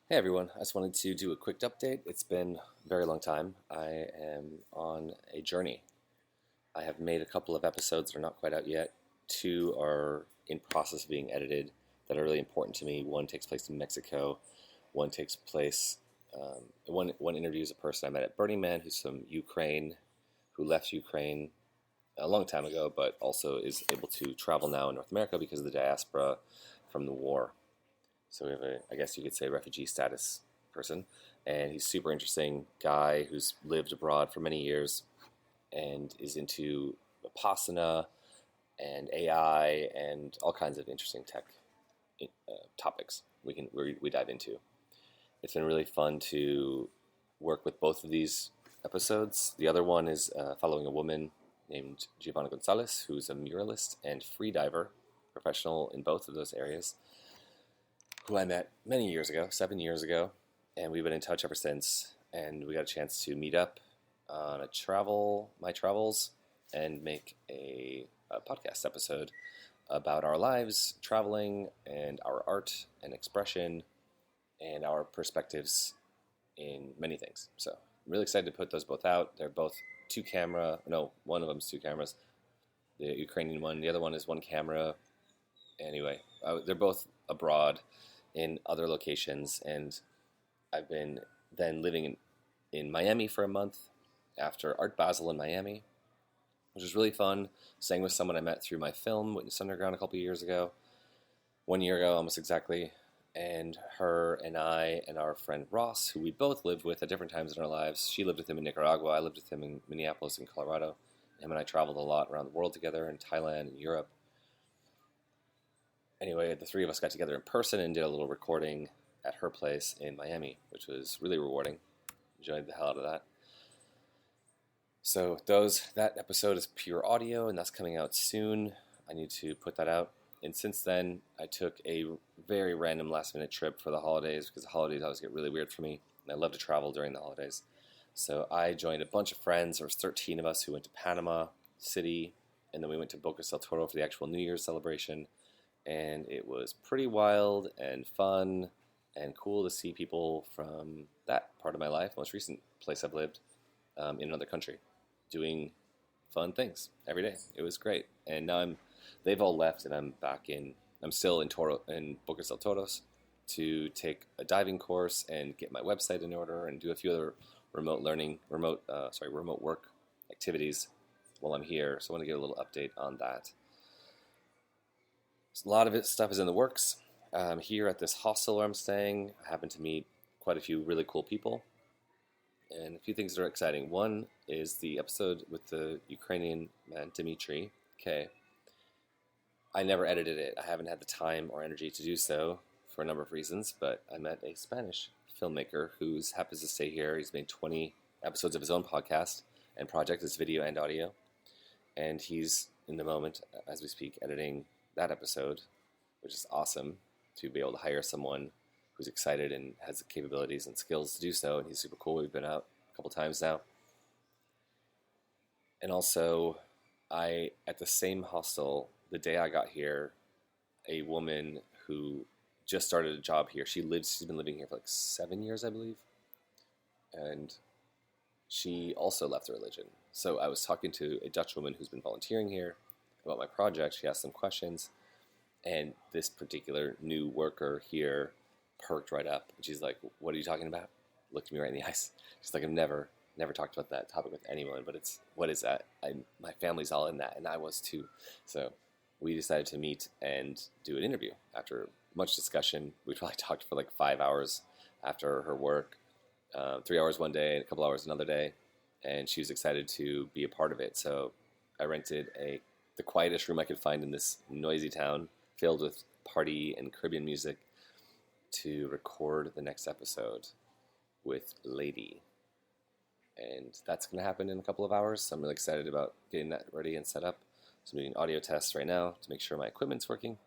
Hey everyone, I just wanted to do a quick update. It's been a very long time. I am on a journey. I have made a couple of episodes that are not quite out yet. Two are in process of being edited that are really important to me. One takes place in Mexico. One takes place. One interviews a person I met at Burning Man who's from Ukraine, who left Ukraine a long time ago, but also is able to travel now in North America because of the diaspora from the war. So we have I guess you could say, refugee status person, and he's a super interesting guy who's lived abroad for many years and is into Vipassana and AI and all kinds of interesting tech topics we dive into. It's been really fun to work with both of these episodes. The other one is following a woman named Giovanna Gonzalez, who's a muralist and freediver, professional in both of those areas, who I met many years ago, 7 years ago, and we've been in touch ever since. And we got a chance to meet up on my travels, and make a podcast episode about our lives, traveling, and our art and expression, and our perspectives in many things. So I'm really excited to put those both out. They're both one of them's two cameras. The Ukrainian one, the other one is one camera. Anyway, they're both abroad in other locations, and I've been then living in Miami for a month after Art Basel in Miami, which was really fun. Staying with someone I met through my film, Witness Underground, a couple of years ago. 1 year ago, almost exactly. And her and I and our friend Ross, who we both lived with at different times in our lives. She lived with him in Nicaragua. I lived with him in Minneapolis and Colorado. Him and I traveled a lot around the world together, in Thailand and Europe. Anyway, the three of us got together in person and did a little recording at her place in Miami, which was really rewarding. Enjoyed the hell out of that. So that episode is pure audio, and that's coming out soon. I need to put that out. And since then, I took a very random last-minute trip for the holidays, because the holidays always get really weird for me, and I love to travel during the holidays. So I joined a bunch of friends. There was 13 of us who went to Panama City, and then we went to Bocas Del Toro for the actual New Year's celebration. And it was pretty wild and fun and cool to see people from that part of my life, most recent place I've lived, in another country, doing fun things every day. It was great. And now they've all left, and I'm still in Bocas del Toros to take a diving course and get my website in order and do a few other remote work activities while I'm here. So I want to get a little update on that. A lot of stuff is in the works. Here at this hostel where I'm staying, I happen to meet quite a few really cool people, and a few things that are exciting. One is the episode with the Ukrainian man, Dmitry K. I never edited it. I haven't had the time or energy to do so for a number of reasons, but I met a Spanish filmmaker who happens to stay here. He's made 20 episodes of his own podcast and project, is video and audio, and he's, in the moment, as we speak, editing that episode, which is awesome to be able to hire someone who's excited and has the capabilities and skills to do so, and he's super cool. We've been out a couple times now. And also, at the same hostel, the day I got here, a woman who just started a job here, she's been living here for like 7 years, I believe, and she also left her religion. So I was talking to a Dutch woman who's been volunteering here about my project. She asked some questions, and this particular new worker here perked right up. And she's like, "What are you talking about?" Looked me right in the eyes. She's like, "I've never talked about that topic with anyone, but what is that? My family's all in that, and I was too." So we decided to meet and do an interview. After much discussion, we probably talked for like 5 hours after her work, 3 hours one day and a couple hours another day, and she was excited to be a part of it. So I rented the quietest room I could find in this noisy town, filled with party and Caribbean music, to record the next episode with Lady. And that's going to happen in a couple of hours, so I'm really excited about getting that ready and set up. So I'm doing audio tests right now to make sure my equipment's working.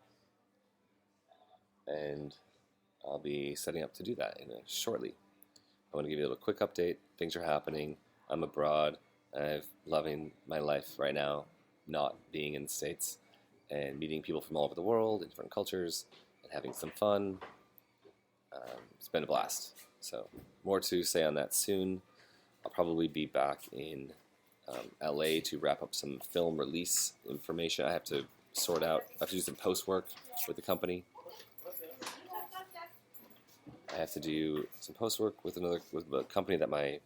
And I'll be setting up to do that shortly. I want to give you a little quick update. Things are happening. I'm abroad. I'm loving my life right now, not being in the States, and meeting people from all over the world in different cultures and having some fun. it's been a blast. So more to say on that soon. I'll probably be back in LA to wrap up some film release information. I have to sort out. I have to do some post work with the company. I have to do some post work with a company that my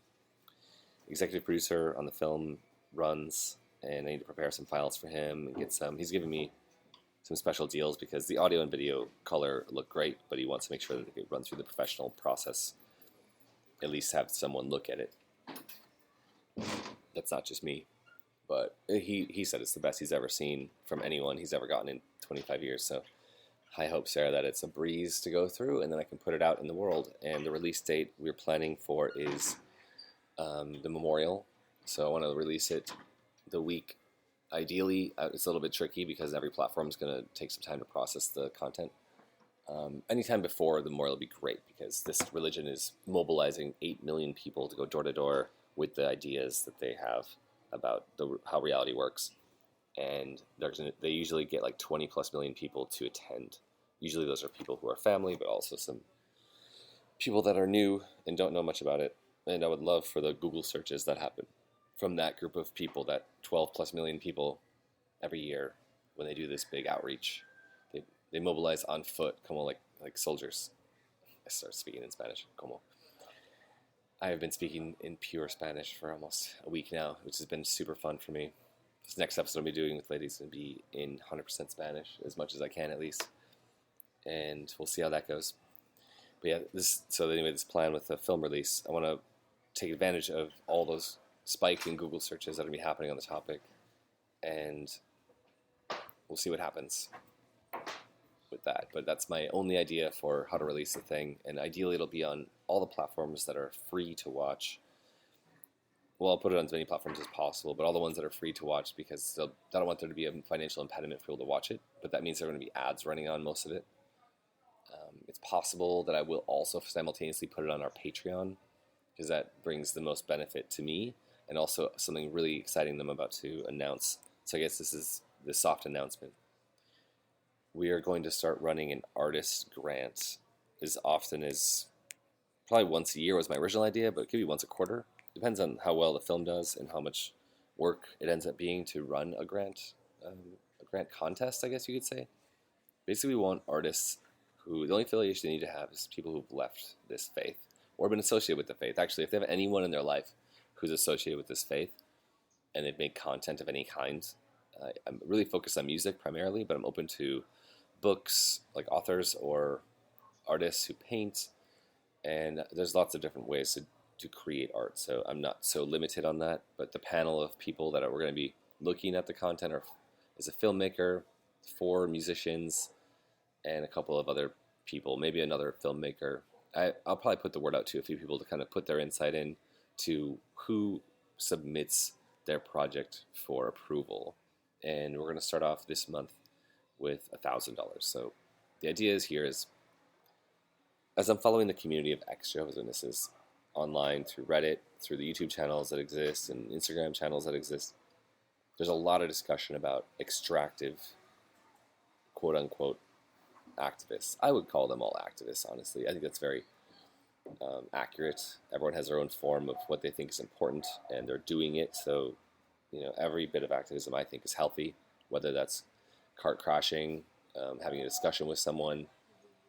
executive producer on the film runs, and I need to prepare some files for him and get some. He's giving me some special deals because the audio and video color look great, but he wants to make sure that they run through the professional process. At least have someone look at it. That's not just me, but he said it's the best he's ever seen from anyone he's ever gotten in 25 years. So high hopes there that it's a breeze to go through, and then I can put it out in the world. And the release date we're planning for is the Memorial. So I want to release it the week. Ideally, it's a little bit tricky because every platform is going to take some time to process the content. Anytime before the Memorial will be great because this religion is mobilizing 8 million people to go door to door with the ideas that they have about how reality works. And they usually get like 20 plus million people to attend. Usually those are people who are family, but also some people that are new and don't know much about it. And I would love for the Google searches that happen from that group of people, that 12 plus million people every year when they do this big outreach. They mobilize on foot, como like soldiers. I start speaking in Spanish, como. I have been speaking in pure Spanish for almost a week now, which has been super fun for me. This next episode I'll be doing with ladies is going to be in 100% Spanish, as much as I can at least. And we'll see how that goes. But yeah, this plan with the film release, I want to take advantage of all those spike in Google searches that are going to be happening on the topic. And we'll see what happens with that. But that's my only idea for how to release the thing. And ideally it'll be on all the platforms that are free to watch. Well, I'll put it on as many platforms as possible, but all the ones that are free to watch, because I don't want there to be a financial impediment for people to watch it, but that means there are going to be ads running on most of it. It's possible that I will also simultaneously put it on our Patreon, because that brings the most benefit to me, and also something really exciting I'm about to announce. So I guess this is the soft announcement. We are going to start running an artist grant as often as, probably once a year was my original idea, but it could be once a quarter. Depends on how well the film does and how much work it ends up being to run a grant contest, I guess you could say. Basically, we want artists who, the only affiliation they need to have is people who've left this faith or been associated with the faith. Actually, if they have anyone in their life who's associated with this faith and they've made content of any kind, I'm really focused on music primarily, but I'm open to books, like authors or artists who paint, and there's lots of different ways to create art, so I'm not so limited on that. But the panel of people that we're going to be looking at the content is a filmmaker, 4 musicians, and a couple of other people, maybe another filmmaker. I'll probably put the word out to a few people to kind of put their insight in to who submits their project for approval. And we're going to start off this month with $1,000. So the idea here is, as I'm following the community of ex-Jehovah's Witnesses online through Reddit, through the YouTube channels that exist and Instagram channels that exist, there's a lot of discussion about extractive, quote-unquote, activists. I would call them all activists, honestly. I think that's very accurate. Everyone has their own form of what they think is important, and they're doing it. So, every bit of activism I think is healthy, whether that's cart crashing, having a discussion with someone,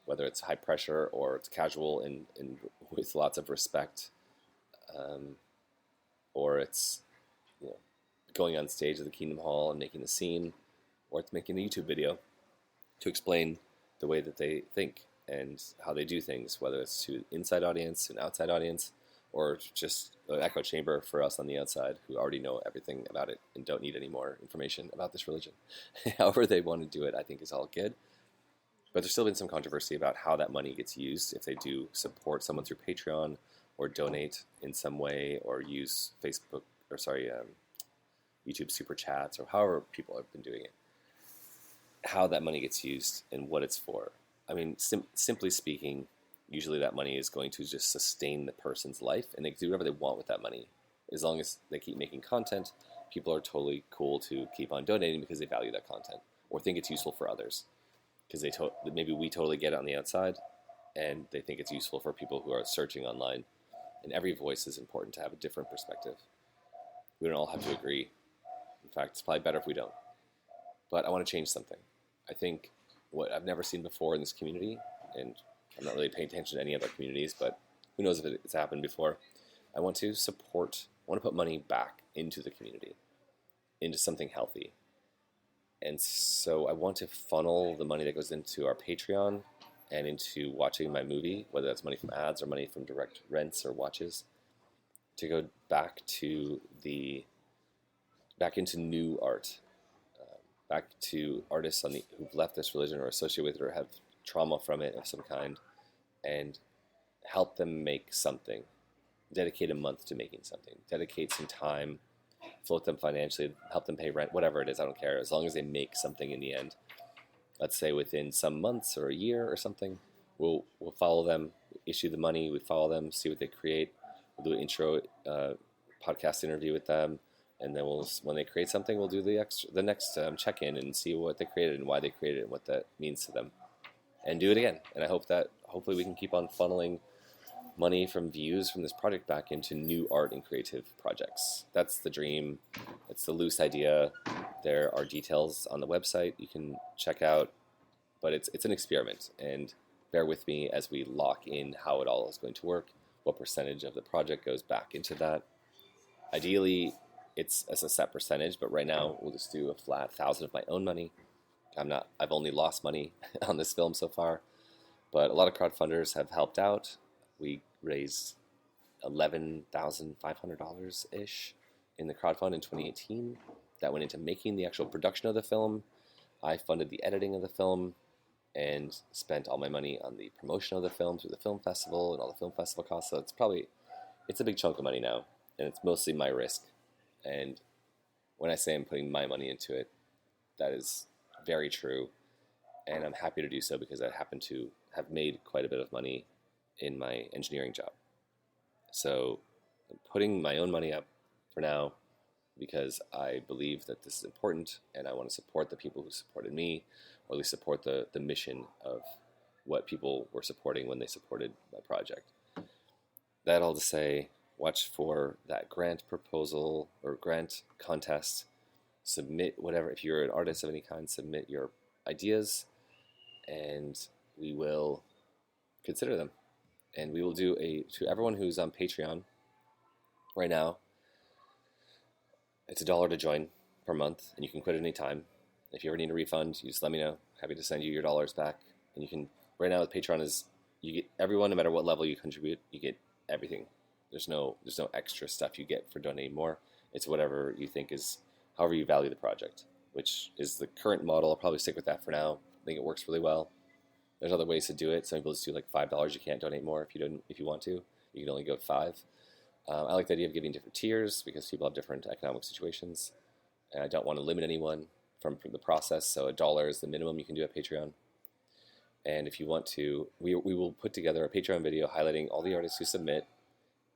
whether it's high pressure or it's casual and with lots of respect, or it's going on stage at the Kingdom Hall and making a scene, or it's making a YouTube video to explain the way that they think and how they do things, whether it's to an inside audience, an outside audience, or just an echo chamber for us on the outside who already know everything about it and don't need any more information about this religion. However they want to do it, I think is all good. But there's still been some controversy about how that money gets used, if they do support someone through Patreon or donate in some way or use YouTube super chats or however people have been doing it, how that money gets used and what it's for. I mean, simply speaking, usually that money is going to just sustain the person's life, and they can do whatever they want with that money. As long as they keep making content, people are totally cool to keep on donating because they value that content or think it's useful for others. Because maybe we totally get it on the outside, and they think it's useful for people who are searching online. And every voice is important to have a different perspective. We don't all have to agree. In fact, it's probably better if we don't. But I want to change something. I think what I've never seen before in this community, and I'm not really paying attention to any other communities, but who knows if it's happened before. I want to put money back into the community, into something healthy. And so I want to funnel the money that goes into our Patreon and into watching my movie, whether that's money from ads or money from direct rents or watches, to go back into new art, back to artists who've left this religion or associated with it or have trauma from it of some kind, and help them make something. Dedicate a month to making something. Dedicate some time, float them financially, help them pay rent, whatever it is, I don't care, as long as they make something in the end. Let's say within some months or a year or something, we'll follow them, issue the money, we follow them, see what they create. We'll do an intro podcast interview with them, and then when they create something, we'll do the next check-in and see what they created and why they created it and what that means to them, and do it again. And I hope that hopefully we can keep on funneling money from views from this project back into new art and creative projects. That's the dream. It's the loose idea. There are details on the website you can check out, but it's an experiment, and bear with me as we lock in how it all is going to work, what percentage of the project goes back into that. Ideally, it's as a set percentage, but right now we'll just do a flat 1,000 of my own money. I've only lost money on this film so far, but a lot of crowdfunders have helped out. We raised $11,500-ish in the crowdfund in 2018. That went into making the actual production of the film. I funded the editing of the film and spent all my money on the promotion of the film through the film festival and all the film festival costs. So it's a big chunk of money now, and it's mostly my risk. And when I say I'm putting my money into it, that is very true. And I'm happy to do so because I happen to have made quite a bit of money in my engineering job. So I'm putting my own money up for now because I believe that this is important, and I want to support the people who supported me, or at least support the mission of what people were supporting when they supported my project. That all to say, watch for that grant proposal or grant contest. Submit whatever. If you're an artist of any kind, submit your ideas, and we will consider them. And we will do to everyone who's on Patreon right now, it's $1 to join per month, and you can quit at any time. If you ever need a refund, you just let me know. Happy to send you your dollars back. And you can, right now with Patreon, you get everyone, no matter what level you contribute, you get everything. There's no extra stuff you get for donating more. It's whatever you think is, however you value the project, which is the current model. I'll probably stick with that for now. I think it works really well. There's other ways to do it. Some people just do like $5. You can't donate more if you want to. You can only go 5. I like the idea of giving different tiers because people have different economic situations. And I don't want to limit anyone from the process. So $1 is the minimum you can do at Patreon. And if you want to, we will put together a Patreon video highlighting all the artists who submit,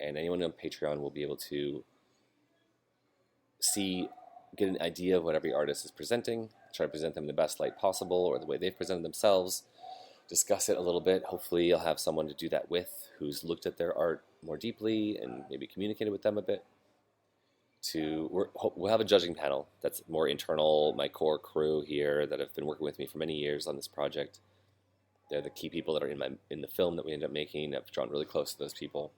and anyone on Patreon will be able to get an idea of what every artist is presenting, try to present them in the best light possible or the way they've presented themselves, discuss it a little bit. Hopefully you'll have someone to do that with who's looked at their art more deeply and maybe communicated with them a bit. We'll have a judging panel that's more internal, my core crew here that have been working with me for many years on this project. They're the key people that are in the film that we end up making. I've drawn really close to those people,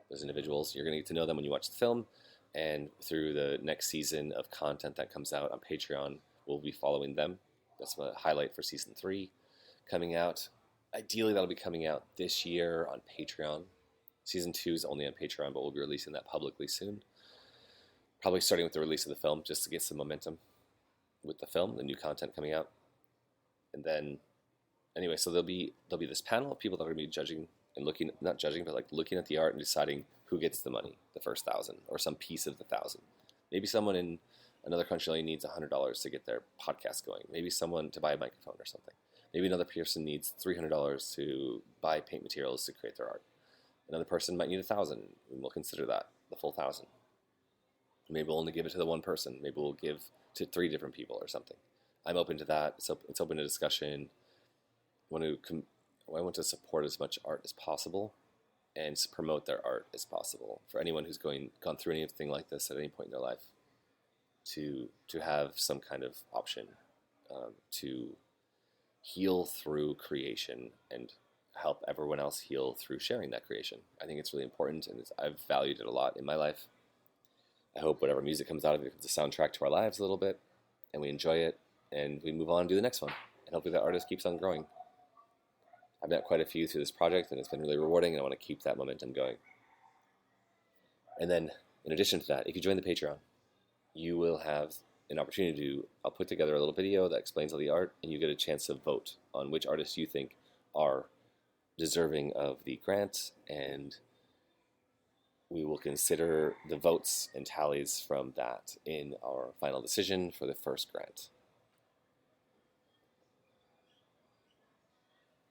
those individuals. You're going to get to know them when you watch the film, and through the next season of content that comes out on Patreon, we'll be following them. That's a highlight for season 3 coming out. Ideally, that'll be coming out this year on Patreon. Season 2 is only on Patreon, but we'll be releasing that publicly soon. Probably starting with the release of the film, just to get some momentum with the film, the new content coming out. And then, anyway, so there'll be this panel of people that are going to be judging and looking at the art and deciding who gets the money, the first 1,000, or some piece of the 1,000. Maybe someone in another country only needs $100 to get their podcast going. Maybe someone to buy a microphone or something. Maybe another person needs $300 to buy paint materials to create their art. Another person might need $1,000, and we'll consider that the full 1,000. Maybe we'll only give it to the one person. Maybe we'll give to 3 different people or something. I'm open to that. So it's open to discussion. I want I want to support as much art as possible and promote their art as possible for anyone who's gone through anything like this at any point in their life, to have some kind of option to heal through creation and help everyone else heal through sharing that creation. I think it's really important, and I've valued it a lot in my life. I hope whatever music comes out of it becomes a soundtrack to our lives a little bit, and we enjoy it, and we move on and do the next one. And hopefully that artist keeps on growing. I've met quite a few through this project, and it's been really rewarding, and I want to keep that momentum going. And then, in addition to that, if you join the Patreon, you will have an opportunity I'll put together a little video that explains all the art, and you get a chance to vote on which artists you think are deserving of the grant, and we will consider the votes and tallies from that in our final decision for the first grant.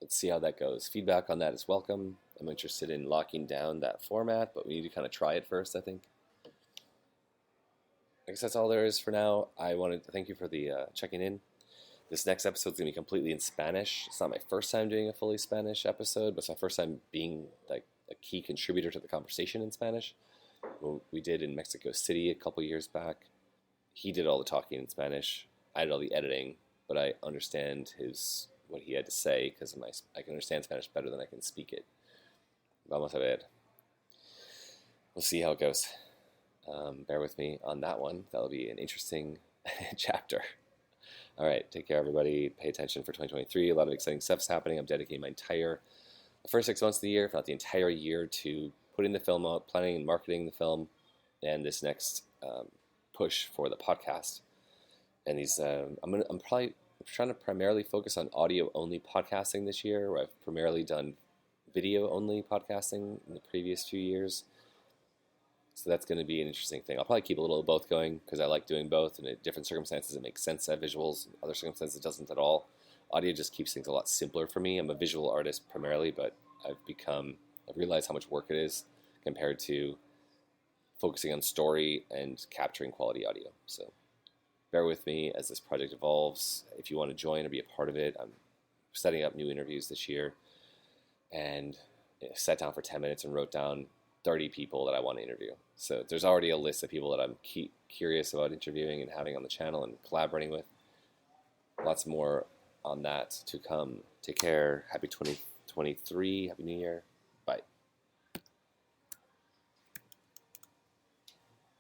Let's see how that goes. Feedback on that is welcome. I'm interested in locking down that format, but we need to kind of try it first, I think. I guess that's all there is for now. I wanted to thank you for the checking in. This next episode is going to be completely in Spanish. It's not my first time doing a fully Spanish episode, but it's my first time being like a key contributor to the conversation in Spanish. What we did in Mexico City a couple years back, he did all the talking in Spanish. I did all the editing, but I understand what he had to say because I can understand Spanish better than I can speak it. Vamos a ver. We'll see how it goes. Bear with me on that one. That'll be an interesting chapter. All right, take care, everybody. Pay attention for 2023. A lot of exciting stuff's happening. I'm dedicating the first 6 months of the year, if not the entire year, to putting the film out, planning and marketing the film, and this next push for the podcast. And these, I'm trying to primarily focus on audio-only podcasting this year, where I've primarily done video-only podcasting in the previous few years. So that's going to be an interesting thing. I'll probably keep a little of both going because I like doing both, and in different circumstances it makes sense to have visuals. In other circumstances it doesn't at all. Audio just keeps things a lot simpler for me. I'm a visual artist primarily, but I've realized how much work it is compared to focusing on story and capturing quality audio. So bear with me as this project evolves. If you want to join or be a part of it, I'm setting up new interviews this year, and sat down for 10 minutes and wrote down 30 people that I want to interview. So there's already a list of people that I'm curious about interviewing and having on the channel and collaborating with. Lots more on that to come. Take care. Happy 2023. Happy New Year.